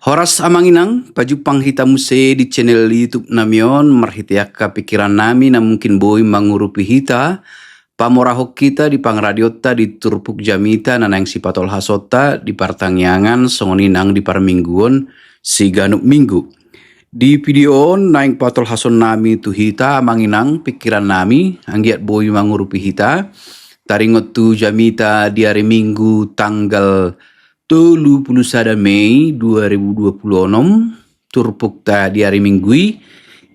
Horas amanginang, pajupang hitamu se di channel YouTube namion, marhitiaka pikiran nami na mungkin boy mangurupi hita, pamorahok kita di pangradiota di turpuk jamita nanang si patol hasota di partangyangan songoninang di parmingguon si ganuk minggu. Di video naing patol hason nami tu hita amanginang pikiran nami, anggiat boy mangurupi hita, taringot tu jamita di hari minggu tanggal 31 Mei 2026 turpuk ta di hari Minggu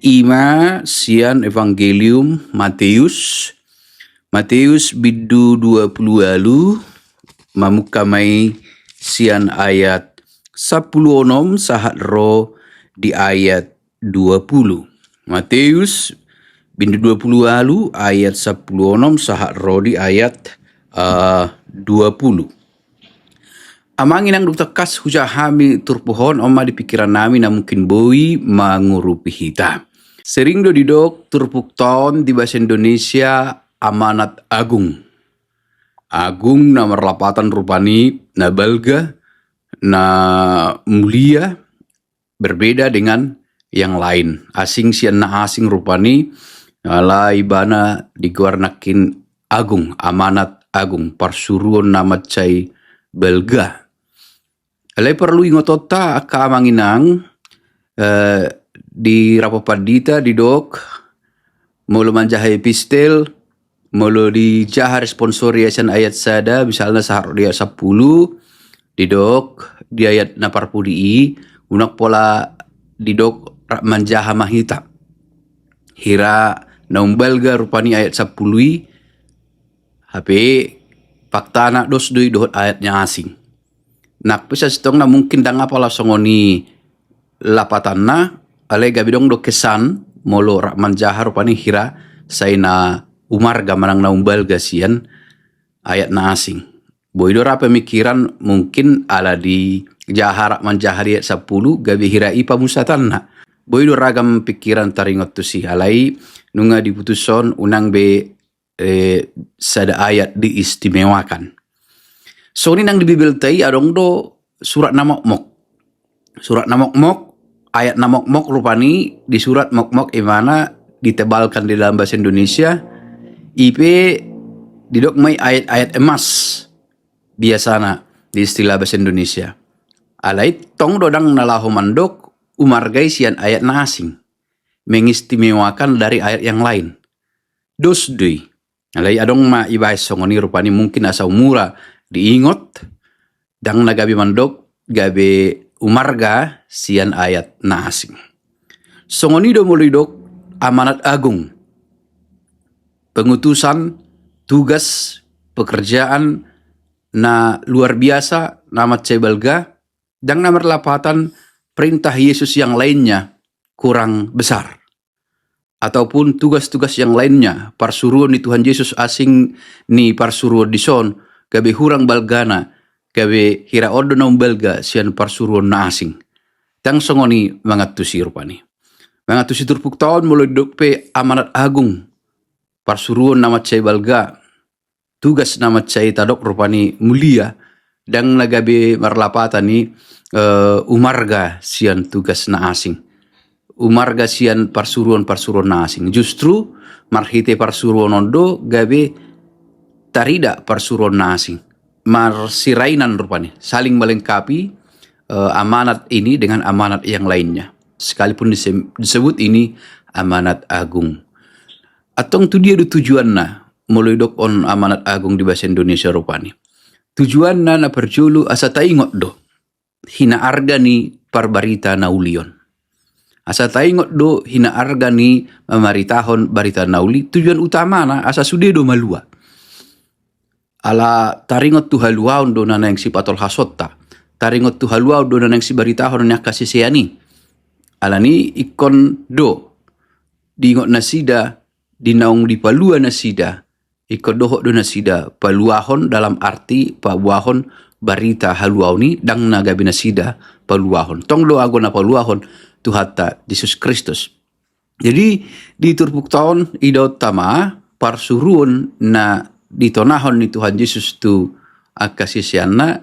ima sian Evangelium Matius bidu 20 alu mamukamai sian ayat 10 sahat ro di ayat 20. Matius bidu 20 alu ayat 10 sahat ro di ayat 20. Amangin ang duktakas hujahami turpuhon oma di pikiran nami na mungkin boi mangurupi hita. Sering do didok turpuk tahun di bahasa Indonesia amanat agung. Agung na merlapatan rupani na balga na mulia berbeda dengan yang lain. Asing sian na asing rupani ala ibana diguarnakin agung, amanat agung, parsuruan nama cai belga. Alay perlu ingotota akamanginang di rapopadita di dok mulu manjahay epistel mulu di jahar sponsori asan ayat sada misalnya sahar dia 10 di dok di ayat naparpudi unak pola di dok manjaha mahita hira naumbalga rupani ayat 10 HP fakta anak dos dui dohot ayatnya asing. Nak bisa setong na mungkin dang apa lah songoni lapatan na alay gabidong do kesan molo rak manjahar rupani hira say na umarga manang na umbal gasian ayat na asing. Boy do ra pemikiran mungkin ala di jahar manjahar ayat 10 gabi hira ipa musatan na. Boy do ragam pikiran taringot tu si alay nunga diputuson unang be sada ayat diistimewakan. So ini nang di Bibel tay adong do surat namokmok. Surat namokmok, ayat namokmok rupani di surat mokmok imana ditebalkan di dalam bahasa Indonesia. IP didok may ayat-ayat emas biasana di istilah bahasa Indonesia. Alay tong dodang nalaho mandok umargay sian ayat na asing. Mengistimewakan dari ayat yang lain. Dos dui. Alay adong ma ibahas songoni rupani mungkin asa umura diingot dang nagabi mandok gabe umarga sian ayat na asing. Songoni do mulidok amanat agung. Pengutusan tugas pekerjaan na luar biasa nama cebalga dang na merlapatan perintah Yesus yang lainnya kurang besar. Ataupun tugas-tugas yang lainnya parsuruan ni Tuhan Yesus asing ni parsuruan di son gabe hurang balgana, gabe hira odo na umbelga sian parsuruan na asing. Tang songoni mangatusi rupani. Mangatusi turpuk tahun mulai dokpe amanat agung. Parsuruan nama cai balga. Tugas nama cai tadok rupani mulia. Dang nagabe marlapatan ni umarga sian tugas na asing. Umarga sian parsuruan na asing. Justru marhite parsuruan ondo gabe tarida parsuruan na asing. Marsirainan rupanya. Saling melengkapi amanat ini dengan amanat yang lainnya. Sekalipun disebut ini amanat agung. Atong tu dia do tujuan na. Mulai dok on amanat agung di bahasa Indonesia rupanya. Tujuan na perjulu asa taingot do. Hina arga ni parbarita na ulion. Asa taingot do hina arga ni mamaritahon barita nauli. Tujuan utama na asa sude do malua. Ala taringot tu haluaon do na yang si patol hasota. Taringot tu haluaon do na yang si baritahon na kasisiani. Ala ni ikon do. Dingot nasida, dinaung di palua nasida. Ikon dohok do nasida. Paluahon dalam arti pabuahon barita haluaon ni dang nagabi nasida paluahon. Tong do ago na paluahon Tuhata Yesus Kristus. Jadi di turpuk tahun idot tama parsuruan na ditonahon ni Tuhan Yesus tu kasisianna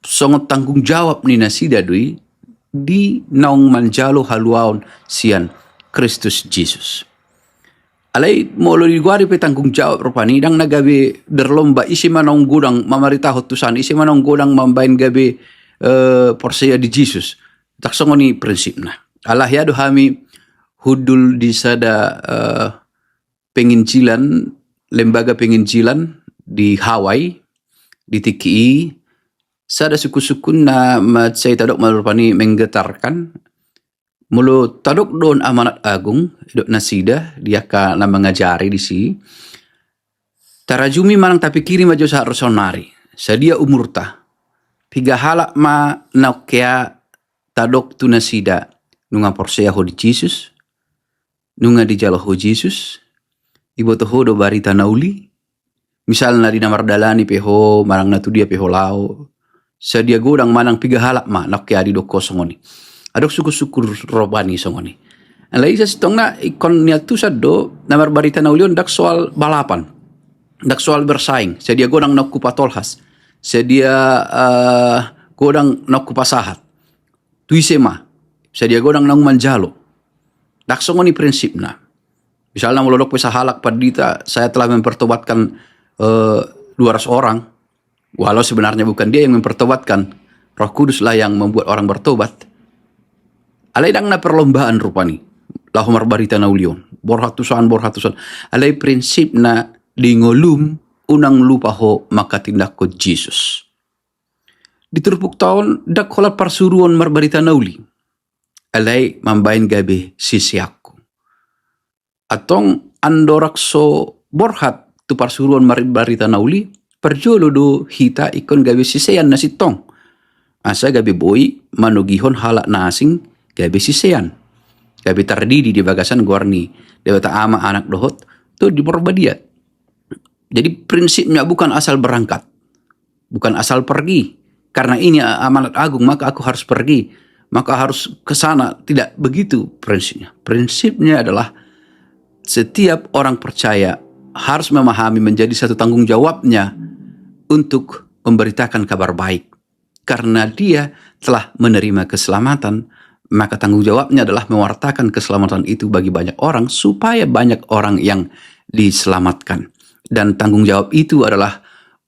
songot tanggung jawab ni nasida dui di naung manjalo haluaon sian Kristus Jesus. Alay molo di guari pe tanggung jawab rupani dang nagabe berlomba isi manong gudang mamarita hotusan isi manong gudang mambain gabe porseya di Jesus. Tak songoni prinsipna. Allah ya hami hudul di sada penginjilan lembaga penginjilan di Hawaii di TKI sada suku-sukun na saya tadok marupani menggetarkan mulu tadok don amanat agung dok nasida dia ka na mengajari di si tarajumi manang tapi kiri maju sa rosonari sadia umurta piga halak ma naukea tadok tu nasida nunga porseya ho di Jesus nunga di jalo ho Jesus ibo to ho do barita nauli misal na di namar dalani peho marang natu dia peho lao sadia godang manang piga halak ma naukea di doko songoni adok syukur-syukur robani songoni alai sa sitong na ikon niya tu saddo namar barita naulion dak soal balapan dak soal bersaing sadia godang nakku patolhas sadia godang nakku pasahat tuisema sadia godang nang manjalo dak songoni prinsipna misalnya melodok pesa halak padita saya telah mempertobatkan 200 orang walau sebenarnya bukan dia yang mempertobatkan Roh Kudus lah yang membuat orang bertobat alai dang na perlombaan rupani lahumar barita naulion borhatusan alai prinsip na di ngolum unang lupa ho maka tindak ko Jesus diturpuk tahun dak kolat parsuruan marbarita nauli alai mambain gabe sisiakku atong andorakso borhat tu parsuruan marbarita nauli perjolo do hita ikon gabe sisean nasitong asa gabe boy manugihon halak nasing gabe sisean gabe tardidi di bagasan gorni dewata ama anak dohot tu di perbadiat jadi prinsipnya bukan asal berangkat bukan asal pergi karena ini amanat agung maka aku harus pergi maka harus ke sana tidak begitu prinsipnya adalah setiap orang percaya harus memahami menjadi satu tanggung jawabnya untuk memberitakan kabar baik. Karena dia telah menerima keselamatan, maka tanggung jawabnya adalah mewartakan keselamatan itu bagi banyak orang supaya banyak orang yang diselamatkan. Dan tanggung jawab itu adalah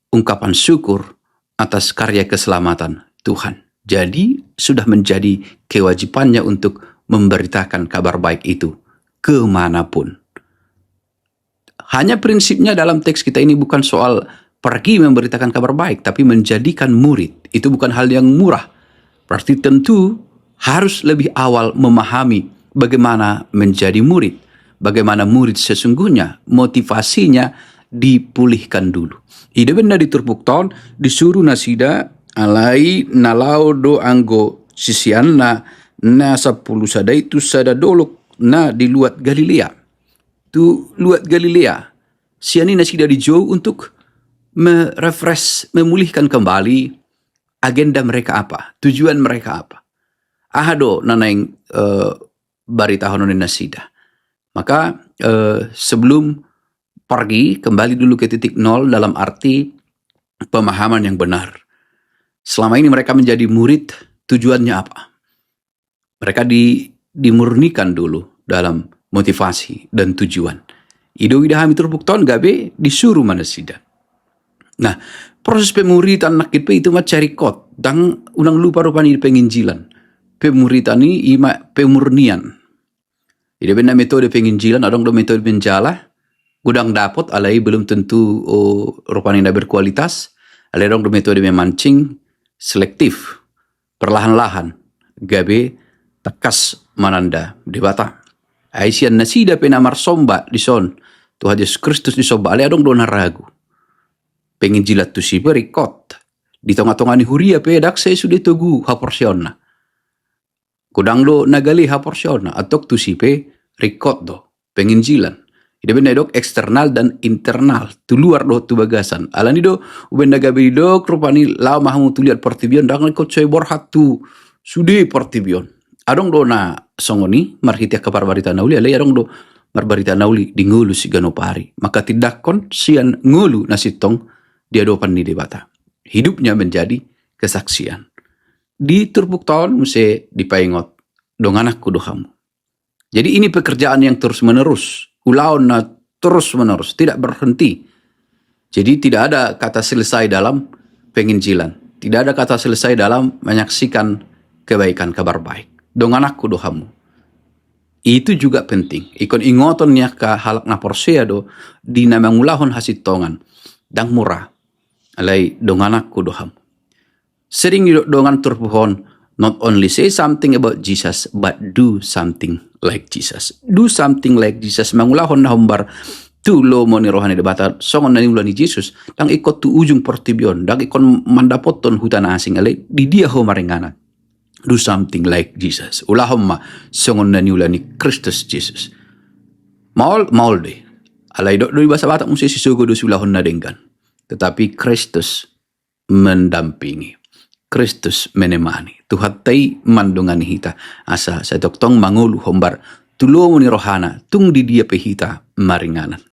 ungkapan syukur atas karya keselamatan Tuhan. Jadi sudah menjadi kewajibannya untuk memberitakan kabar baik itu kemanapun. Hanya prinsipnya dalam teks kita ini bukan soal pergi memberitakan kabar baik, tapi menjadikan murid. Itu bukan hal yang murah. Berarti tentu harus lebih awal memahami bagaimana menjadi murid. Bagaimana murid sesungguhnya, motivasinya dipulihkan dulu. Ida benda diturpuk tahun, disuruh nasida, alai nalau do anggo sisian na 10 sada itu sada dolok na di luat Galilea. Tu luat Galilea. Siani nasida dijauh untuk merefresh, memulihkan kembali agenda mereka apa, tujuan mereka apa. Ahado nanaing barita hononin nasida. Maka sebelum pergi kembali dulu ke titik nol dalam arti pemahaman yang benar. Selama ini mereka menjadi murid, tujuannya apa? Mereka dimurnikan dulu dalam motivasi dan tujuan. Ido idahami terbukton gabe disuruh manasida. Nah, proses pemuritan nak itu mah cari kot. Dang unang lupa rupanya penginjilan. Pemuritan ini ima pemurnian. Ida benda metode penginjilan, adong do metode penjala. Gudang dapot alai belum tentu rupanya berkualitas. Alai dong do metode memancing selektif. Perlahan-lahan. Gabe takas mananda debata. Aisyah nasida penamar somba di son. Tuhan Yesus Kristus di somba. Alai adong do naragu. Pengen jilat tu si berikot di tengah-tengah ni huria pedak saya sudah tugu haporsiona kudang do nagali haporsiona atau tu si pe rikot do pengen jilan ida benda dok eksternal dan internal tu luar do tu bagasan alani do benda gabi dok rupani lau mahamu tu lihat pertibion dang ikut coy borhat tu sudah pertibion adong do na songoni marhitia kabar barita nauli alai adong do marbarita nauli di ngulu si ganopari maka tidak kon sian ngulu nasitong dia dopan ni debata. Hidupnya menjadi kesaksian. Di turpuk tahun mesti dipaingot dong anakku dohamu. Jadi ini pekerjaan yang terus menerus. Ulaon na terus menerus, tidak berhenti. Jadi tidak ada kata selesai dalam penginjilan. Tidak ada kata selesai dalam menyaksikan kebaikan, kabar baik. Dong anakku dohamu. Itu juga penting. Ikon ingotonnya ka halak na porsea do di nama ngulahon hasit tongan. Dang murah. Alay dong anakku dohamu. Sering dongan turpuhon, not only say something about Jesus, but do something like Jesus. Do something like Jesus. Mangulahon na humbar tulo mo ni rohani debata songon na ni Jesus. Dang ikot tu ujung portibion. Dang ikon mandapoton hutan asing. Alay di dia ho maringana. Do something like Jesus. Ulahom ma songon na ni Kristus Jesus. Maul de. Alay do bahasa Batak mesti sisugo do sulahon na denggan. Tetapi Kristus mendampingi. Kristus menemani. Tuhan tay mandungan hita. Asa sa doktong mangulu hombar. Tulo mo ni rohana. Tung di dia pehita maringanan.